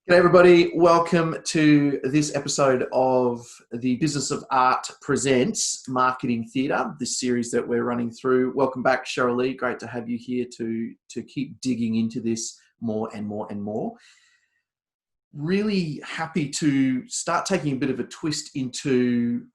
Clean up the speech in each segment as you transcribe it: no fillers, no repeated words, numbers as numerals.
G'day everybody, welcome to this episode of the Business of Art Presents Marketing Theatre, this series that we're running through. Welcome back, Sherryl-Lee. Great to have you here to keep digging into this more and more and more. Really happy to start taking a bit of a twist into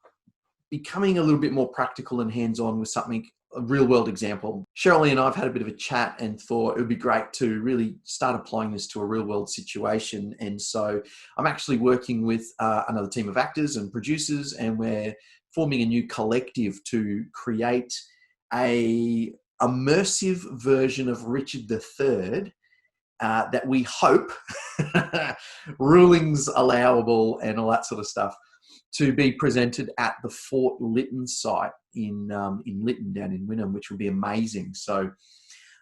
becoming a little bit more practical and hands-on with something, a real-world example. Sherryl-Lee and I have had a bit of a chat and thought it would be great to really start applying this to a real-world situation. And so I'm actually working with another team of actors and producers, and we're forming a new collective to create a immersive version of Richard III that we hope, rulings allowable and all that sort of stuff, to be presented at the Fort Lytton site in Lytton down in Wynnum, which would be amazing. So,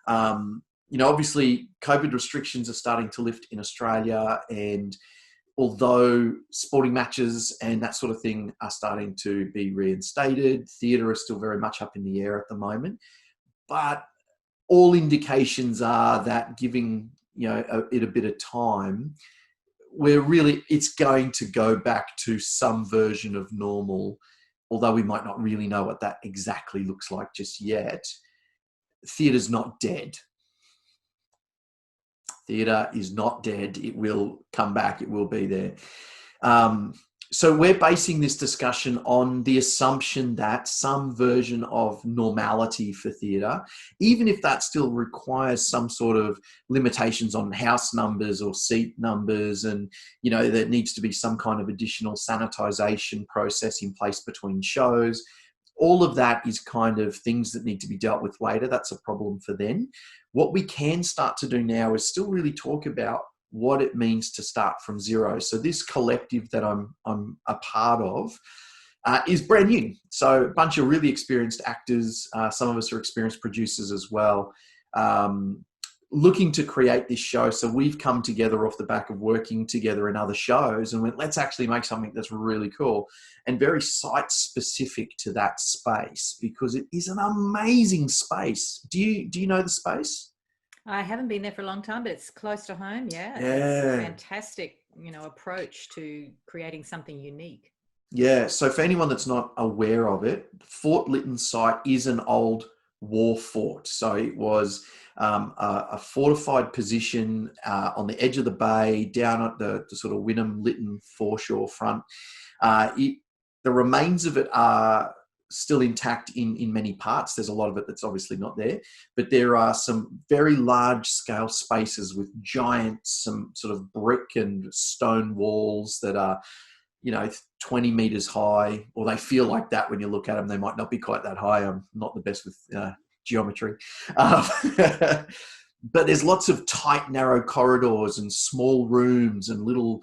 obviously COVID restrictions are starting to lift in Australia, and although sporting matches and that sort of thing are starting to be reinstated, theatre is still very much up in the air at the moment. But all indications are that giving it a bit of time, it's going to go back to some version of normal, although we might not really know what that exactly looks like just yet. Theatre's not dead. Theatre is not dead. It will come back. It will be there. So we're basing this discussion on the assumption that some version of normality for theatre, even if that still requires some sort of limitations on house numbers or seat numbers, and there needs to be some kind of additional sanitisation process in place between shows. All of that is kind of things that need to be dealt with later. That's a problem for then. What we can start to do now is still really talk about what it means to start from zero. So this collective that I'm a part of is brand new. So a bunch of really experienced actors. Some of us are experienced producers as well, looking to create this show. So we've come together off the back of working together in other shows and went, let's actually make something that's really cool and very site specific to that space, because it is an amazing space. Do you know the space? I haven't been there for a long time, but it's close to home. Yeah. It's a fantastic, approach to creating something unique. Yeah. So for anyone that's not aware of it, Fort Lytton site is an old war fort. So it was a fortified position on the edge of the bay, down at the sort of Wynnum Lytton foreshore front. The remains of it are still intact in many parts. There's a lot of it that's obviously not there, but there are some very large scale spaces with some sort of brick and stone walls that are 20 meters high, or they feel like that when you look at them. They might not be quite that high. I'm not the best with geometry. But there's lots of tight, narrow corridors and small rooms and little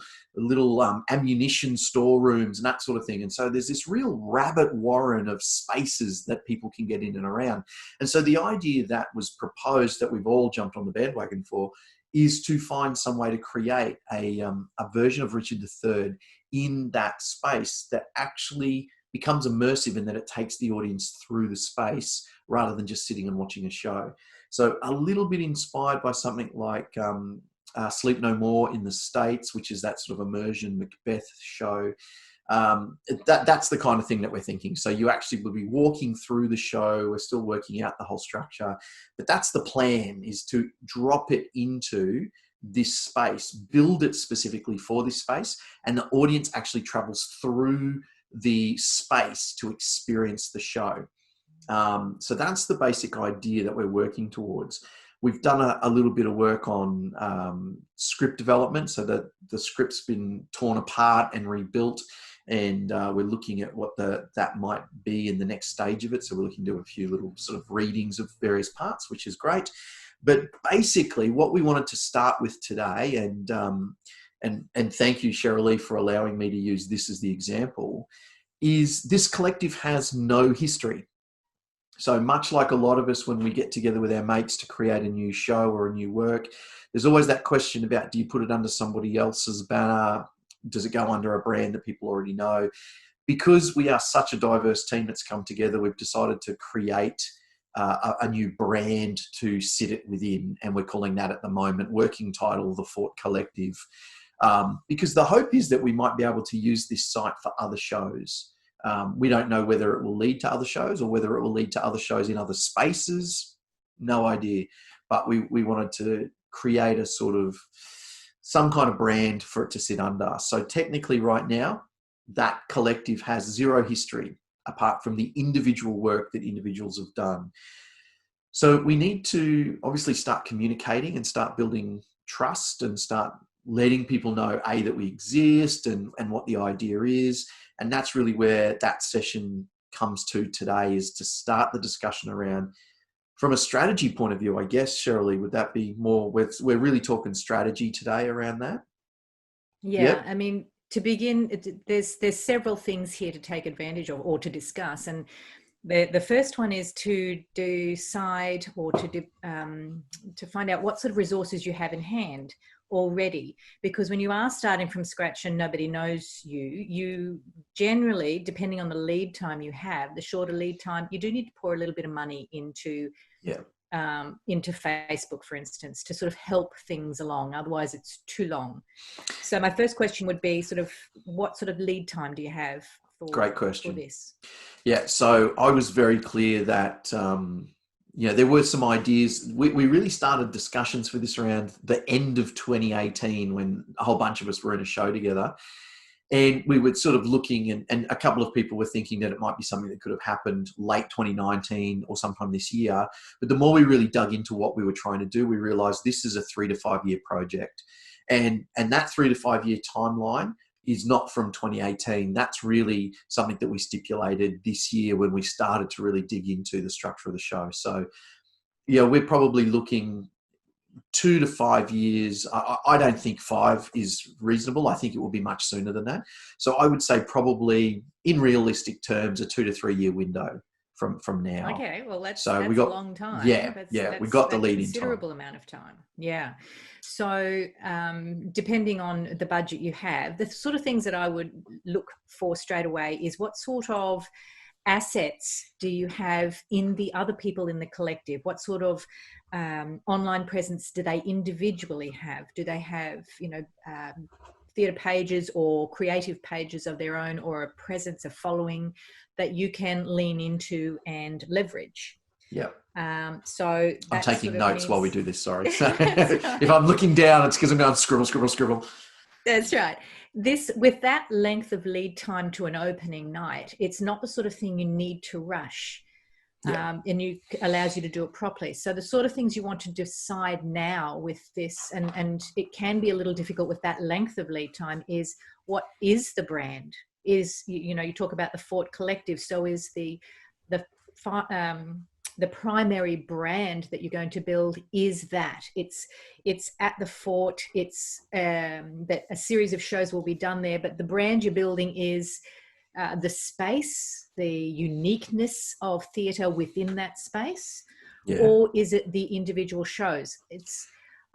ammunition storerooms and that sort of thing. And so there's this real rabbit warren of spaces that people can get in and around. And so the idea that was proposed, that we've all jumped on the bandwagon for, is to find some way to create a version of Richard III in that space that actually becomes immersive, and that it takes the audience through the space rather than just sitting and watching a show. So a little bit inspired by something like Sleep No More in the States, which is that sort of immersion Macbeth show. That's the kind of thing that we're thinking. So you actually will be walking through the show. We're still working out the whole structure, but that's the plan, is to drop it into this space, build it specifically for this space, and the audience actually travels through the space to experience the show. So that's the basic idea that we're working towards. We've done a little bit of work on script development, so that the script's been torn apart and rebuilt, and we're looking at what that might be in the next stage of it. So we're looking to do a few little sort of readings of various parts, which is great. But basically what we wanted to start with today, and thank you, Sherryl-Lee, for allowing me to use this as the example, is this collective has no history. So much like a lot of us, when we get together with our mates to create a new show or a new work, there's always that question about, do you put it under somebody else's banner? Does it go under a brand that people already know? Because we are such a diverse team that's come together, we've decided to create a new brand to sit it within, and we're calling that at the moment, working title, the Fort Collective. because the hope is that we might be able to use this site for other shows. We don't know whether it will lead to other shows or whether it will lead to other shows in other spaces. No idea. But we wanted to create a sort of some kind of brand for it to sit under. So technically right now, that collective has zero history apart from the individual work that individuals have done. So we need to obviously start communicating and start building trust and start letting people know, A, that we exist and what the idea is. And that's really where that session comes to today, is to start the discussion around, from a strategy point of view, I guess, Sherryl-Lee, would that be more, we're really talking strategy today around that? Yeah, yep. I mean, to begin, there's several things here to take advantage of or to discuss. And the first one is to decide or to find out what sort of resources you have in hand already. Because when you are starting from scratch and nobody knows you generally, depending on the lead time you have, the shorter lead time, you do need to pour a little bit of money into Facebook, for instance, to sort of help things along. Otherwise, it's too long. So my first question would be sort of, what sort of lead time do you have Great question. for this? Yeah, so I was very clear that, there were some ideas. We really started discussions for this around the end of 2018 when a whole bunch of us were in a show together. And we were sort of looking, and a couple of people were thinking that it might be something that could have happened late 2019 or sometime this year. But the more we really dug into what we were trying to do, we realized this is a 3 to 5 year project. And that 3 to 5 year timeline is not from 2018. That's really something that we stipulated this year when we started to really dig into the structure of the show. So, we're probably looking 2 to 5 years. I don't think 5 is reasonable. I think it will be much sooner than that. So I would say probably, in realistic terms, a 2 to 3 year window from now. Okay, well that's a long time. We got the lead in time. Considerable amount of time. Yeah. So depending on the budget you have, the sort of things that I would look for straight away is, what sort of assets do you have in the other people in the collective? What sort of online presence do they individually have? Do they have, theatre pages or creative pages of their own, or a presence, a following that you can lean into and leverage? Yeah. So I'm taking notes while we do this. Sorry. If I'm looking down, it's because I'm going scribble. That's right. With that length of lead time to an opening night, it's not the sort of thing you need to rush. And you allows you to do it properly. So the sort of things you want to decide now with this, and it can be a little difficult with that length of lead time, is what is the brand? Is, you talk about the Fort Collective. So is the primary brand that you're going to build, is that it's at the Fort, it's that a series of shows will be done there, but the brand you're building is the space, the uniqueness of theatre within that space, or is it the individual shows?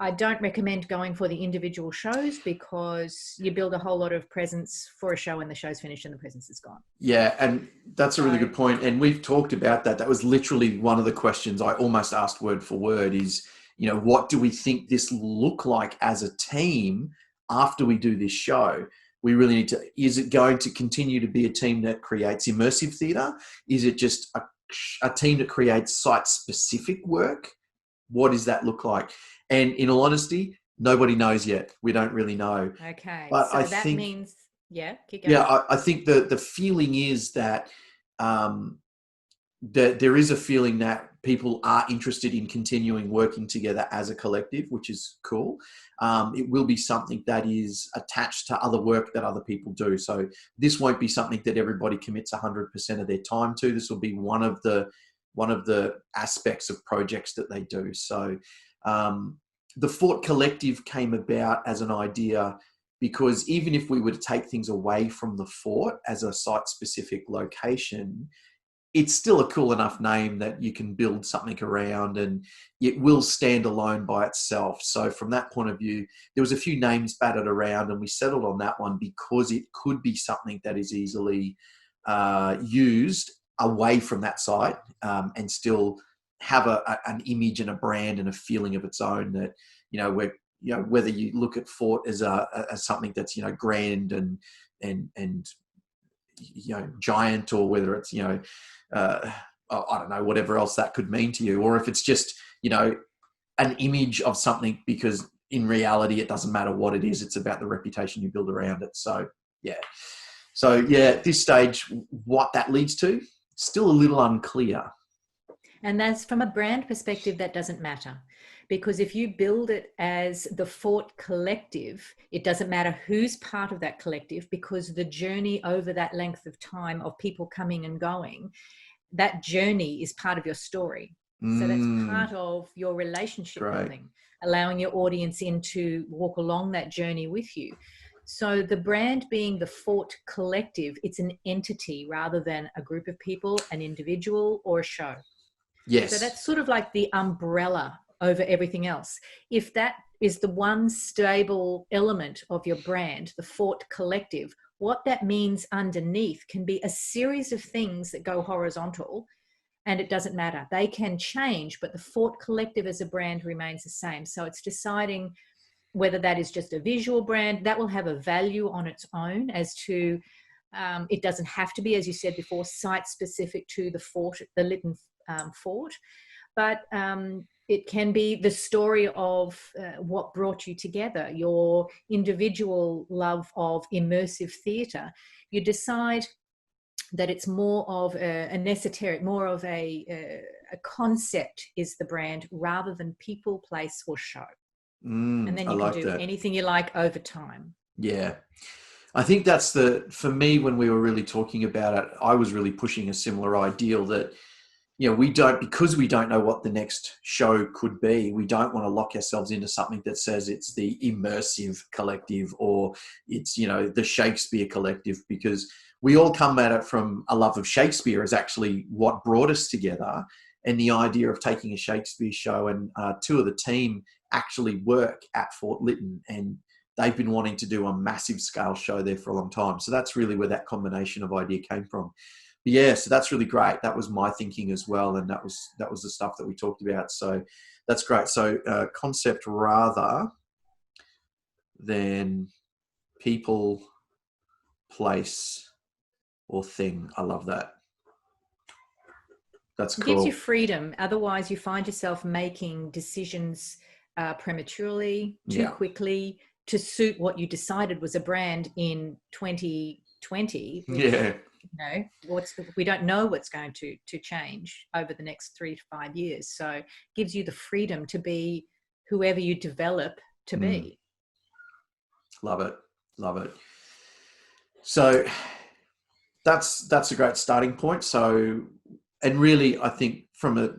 I don't recommend going for the individual shows, because you build a whole lot of presence for a show and the show's finished and the presence is gone. Yeah, and that's a really good point. And we've talked about that. That was literally one of the questions I almost asked word for word is, what do we think this will look like as a team after we do this show? We really need to, is it going to continue to be a team that creates immersive theatre? Is it just a team that creates site-specific work? What does that look like? And in all honesty, nobody knows yet. We don't really know. Okay. But so that means, keep going. Yeah, I think the feeling is that there is a feeling that people are interested in continuing working together as a collective, which is cool. It will be something that is attached to other work that other people do. So this won't be something that everybody commits 100% of their time to. This will be one of the aspects of projects that they do. So the Fort Collective came about as an idea because even if we were to take things away from the Fort as a site-specific location, it's still a cool enough name that you can build something around, and it will stand alone by itself. So from that point of view, there was a few names batted around, and we settled on that one because it could be something that is easily used away from that site and still have an image and a brand and a feeling of its own that, you know, whether you look at Fort as as something that's, you know, grand and you know, giant, or whether it's, you know, I don't know, whatever else that could mean to you, or if it's just, you know, an image of something, because in reality it doesn't matter what it is, it's about the reputation you build around it. So yeah, at this stage, what that leads to, still a little unclear. And that's, from a brand perspective, that doesn't matter. Because if you build it as the Fort Collective, it doesn't matter who's part of that collective, because the journey over that length of time of people coming and going, that journey is part of your story. So that's part of your relationship building, allowing your audience in to walk along that journey with you. So the brand being the Fort Collective, it's an entity rather than a group of people, an individual, or a show. Yes. So that's sort of like the umbrella over everything else. If that is the one stable element of your brand, the Fort Collective, what that means underneath can be a series of things that go horizontal, and it doesn't matter. They can change, but the Fort Collective as a brand remains the same. So it's deciding whether that is just a visual brand that will have a value on its own, as to it doesn't have to be, as you said before, site specific to the fort, the Lytton Fort, but it can be the story of what brought you together, your individual love of immersive theatre. You decide that it's more of an esoteric, more of a concept is the brand, rather than people, place, or show. And then I you can like do that. anything you like over time. Yeah. I think that's for me, when we were really talking about it, I was really pushing a similar ideal that, you know, because we don't know what the next show could be, we don't want to lock ourselves into something that says it's the immersive collective, or it's, you know, the Shakespeare collective, because we all come at it from a love of Shakespeare as actually what brought us together. And the idea of taking a Shakespeare show, and two of the team actually work at Fort Lytton, and they've been wanting to do a massive scale show there for a long time. So that's really where that combination of idea came from. But yeah, so that's really great. That was my thinking as well, and that was the stuff that we talked about. So that's great. So concept rather than people, place, or thing. I love that. That's cool. It gives you freedom. Otherwise, you find yourself making decisions prematurely, too quickly, to suit what you decided was a brand in 2020, which, yeah. you know, we don't know what's going to change over the next 3 to 5 years. So it gives you the freedom to be whoever you develop to be. Love it. Love it. So that's a great starting point. So, and really, I think from a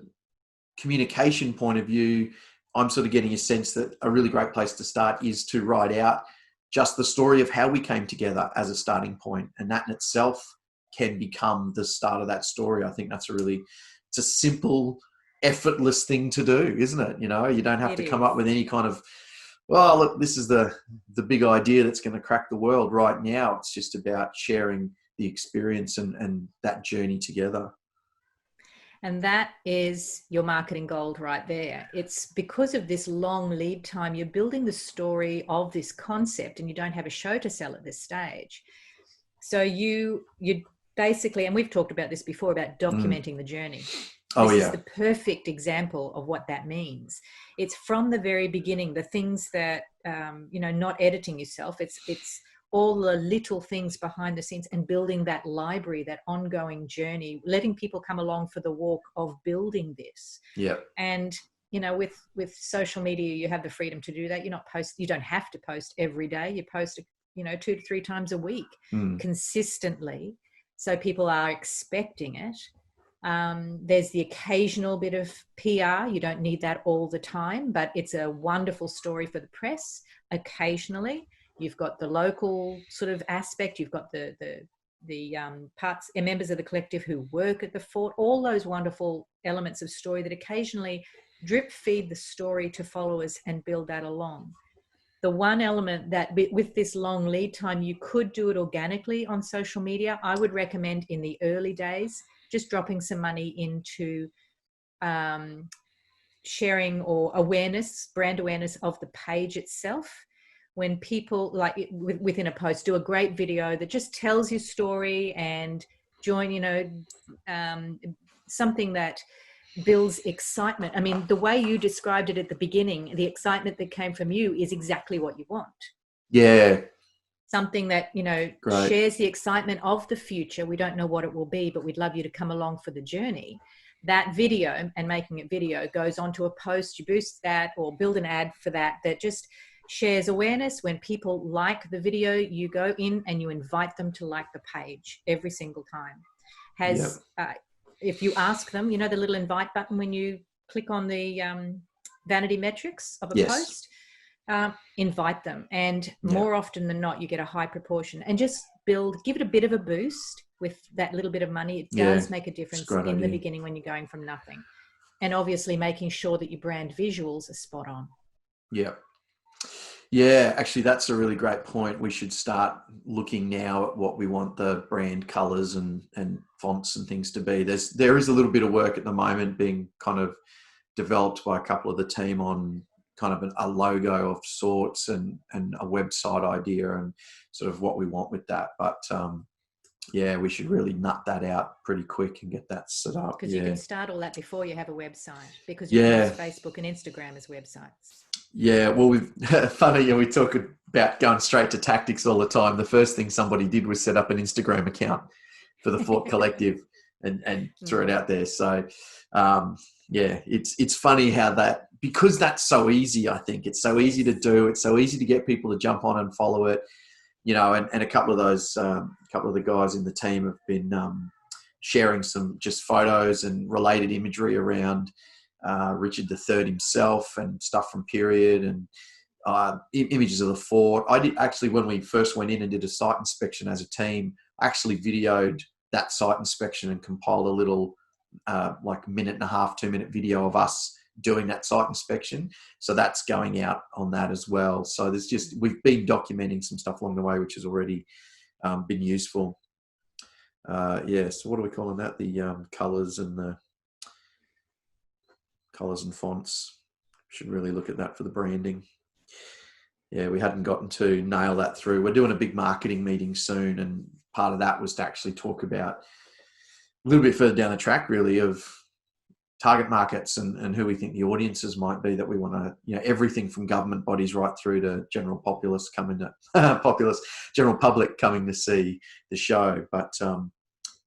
communication point of view, I'm sort of getting a sense that a really great place to start is to write out just the story of how we came together as a starting point. And that in itself can become the start of that story. I think that's it's a simple, effortless thing to do, isn't it? You know, you don't have to come up with any kind of, well, look, this is the big idea that's going to crack the world right now. It's just about sharing the experience and that journey together. And that is your marketing gold right there. It's because of this long lead time, you're building the story of this concept, and you don't have a show to sell at this stage. So you basically, and we've talked about this before, about documenting the journey. This is the perfect example of what that means. It's from the very beginning, the things that, you know, not editing yourself. It's all the little things behind the scenes, and building that library, that ongoing journey, letting people come along for the walk of building this. Yeah. And, you know, with social media, you have the freedom to do that. You don't have to post every day. You post, you know, 2 to 3 times a week consistently. So people are expecting it. There's the occasional bit of PR. You don't need that all the time, but it's a wonderful story for the press. Occasionally, you've got the local sort of aspect. You've got the parts and members of the collective who work at the fort. All those wonderful elements of story that occasionally drip feed the story to followers and build that along. The one element that with this long lead time, you could do it organically on social media. I would recommend in the early days just dropping some money into sharing or awareness, brand awareness of the page itself. When people, like within a post, do a great video that just tells your story and join, something that builds excitement. I mean, the way you described it at the beginning, the excitement that came from you is exactly what you want. Yeah. Something that, Great. shares the excitement of the future. We don't know what it will be, but we'd love you to come along for the journey. That video, and making it video, goes onto a post, you boost that or build an ad for that just shares awareness. When people like the video, you go in and you invite them to like the page every single time. If you ask them, the little invite button when you click on the vanity metrics of a post, invite them, and more often than not you get a high proportion. And just give it a bit of a boost with that little bit of money. It does make a difference in the beginning when you're going from nothing. And obviously making sure that your brand visuals are spot on. Yeah, actually that's a really great point. We should start looking now at what we want the brand colors and fonts and things to be. There is a little bit of work at the moment being kind of developed by a couple of the team on kind of a logo of sorts and a website idea and sort of what we want with that. But we should really nut that out pretty quick and get that set up. Because you can start all that before you have a website, because you can use Facebook and Instagram as websites. Yeah, well, funny, we talk about going straight to tactics all the time. The first thing somebody did was set up an Instagram account for the Thought Collective and threw it out there. So, it's funny how because that's so easy. I think it's so easy to do. It's so easy to get people to jump on and follow it. And a couple of those, couple of the guys in the team have been sharing some just photos and related imagery around Richard III himself and stuff from Period and images of the fort. I did actually, when we first went in and did a site inspection as a team, I actually videoed that site inspection and compiled a little like 1.5 2-minute video of us doing that site inspection. So that's going out on that as well. So we've been documenting some stuff along the way, which has already been useful. So what are we calling that? The colors and fonts. Should really look at that for the branding. We hadn't gotten to nail that through. We're doing a big marketing meeting soon, and part of that was to actually talk about a little bit further down the track, really, of target markets and who we think the audiences might be that we want to, everything from government bodies right through to general populace general public coming to see the show. But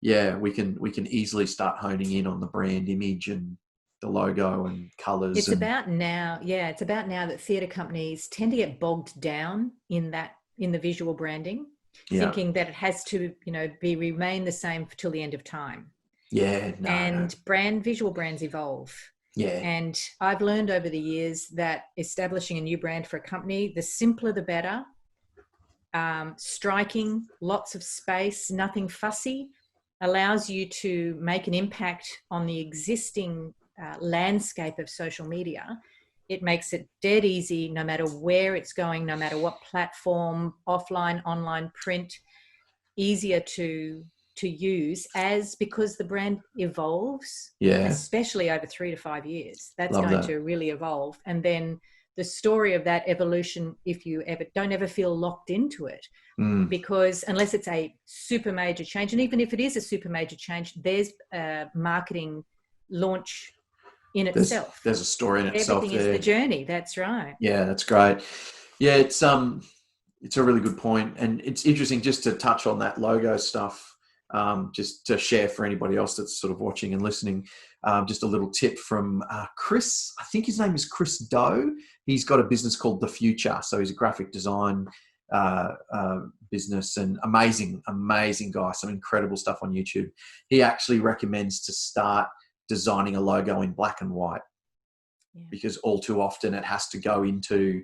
we can easily start honing in on the brand image and the logo and colors. It's about now that theatre companies tend to get bogged down in the visual branding, thinking that it has to, remain the same till the end of time. Visual brands evolve. And I've learned over the years that establishing a new brand for a company, the simpler the better. Striking, lots of space, nothing fussy, allows you to make an impact on the existing landscape of social media. It makes it dead easy, no matter where it's going, no matter what platform, offline, online, print, easier to use because the brand evolves, especially over 3 to 5 years. That's to really evolve. And then the story of that evolution, if you don't ever feel locked into it, because unless it's a super major change, and even if it is a super major change, there's a marketing launch in itself. There's a story in itself. Everything is the journey. That's right. Yeah, that's great. Yeah, it's a really good point, and it's interesting just to touch on that logo stuff. Just to share for anybody else that's sort of watching and listening, just a little tip from Chris. I think his name is Chris Doe. He's got a business called The Future. So he's a graphic design business, and amazing guy. Some incredible stuff on YouTube. He actually recommends to start designing a logo in black and white, because all too often it has to go into,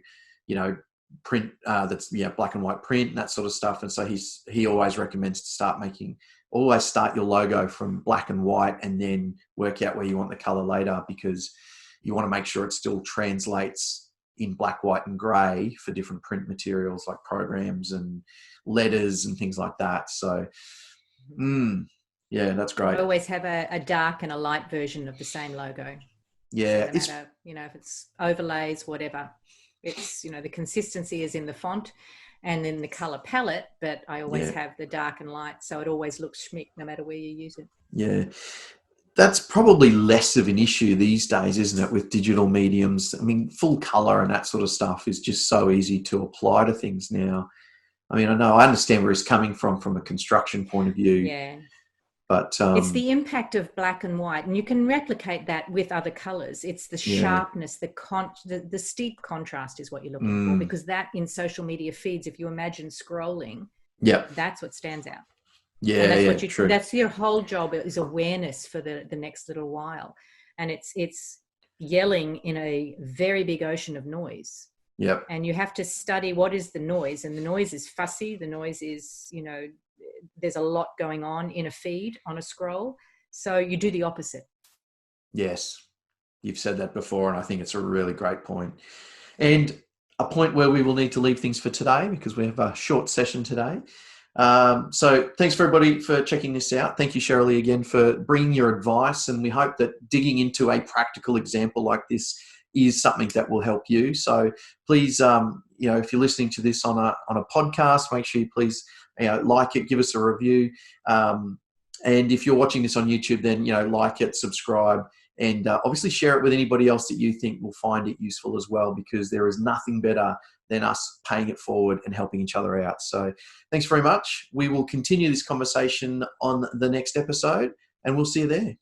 print that's black and white print and that sort of stuff. And so he always recommends to always start your logo from black and white and then work out where you want the color later, because you want to make sure it still translates in black, white and gray for different print materials like programs and letters and things like that. So that's great. I always have a dark and a light version of the same logo. Yeah, doesn't it's matter, if it's overlays, whatever. It's, the consistency is in the font and in the color palette, but I always yeah, have the dark and light, so it always looks schmick no matter where you use it. yeah. That's probably less of an issue these days, isn't it, with digital mediums? I mean, full color and that sort of stuff is just so easy to apply to things now. I mean, I understand where he's coming from a construction point of view, Yeah. but It's the impact of black and white, and you can replicate that with other colors. It's the yeah, sharpness, the steep contrast is what you're looking for, mm, because that in social media feeds, if you imagine scrolling, yeah, that's what stands out. And yeah, yeah, true, that's your whole job, is awareness for the next little while. And it's yelling in a very big ocean of noise. yep, And you have to study what is the noise. And the noise is fussy. The noise is, there's a lot going on in a feed, on a scroll. So you do the opposite. yes. You've said that before, and I think it's a really great point. And a point where we will need to leave things for today because we have a short session today. So thanks for everybody for checking this out. Thank you, Sherryl-Lee, again for bringing your advice, and we hope that digging into a practical example like this is something that will help you. So please, if you're listening to this on a podcast, make sure you please like it, give us a review, and if you're watching this on YouTube, then like it, subscribe, and obviously share it with anybody else that you think will find it useful as well, because there is nothing better than us paying it forward and helping each other out. So thanks very much. We will continue this conversation on the next episode, and we'll see you there.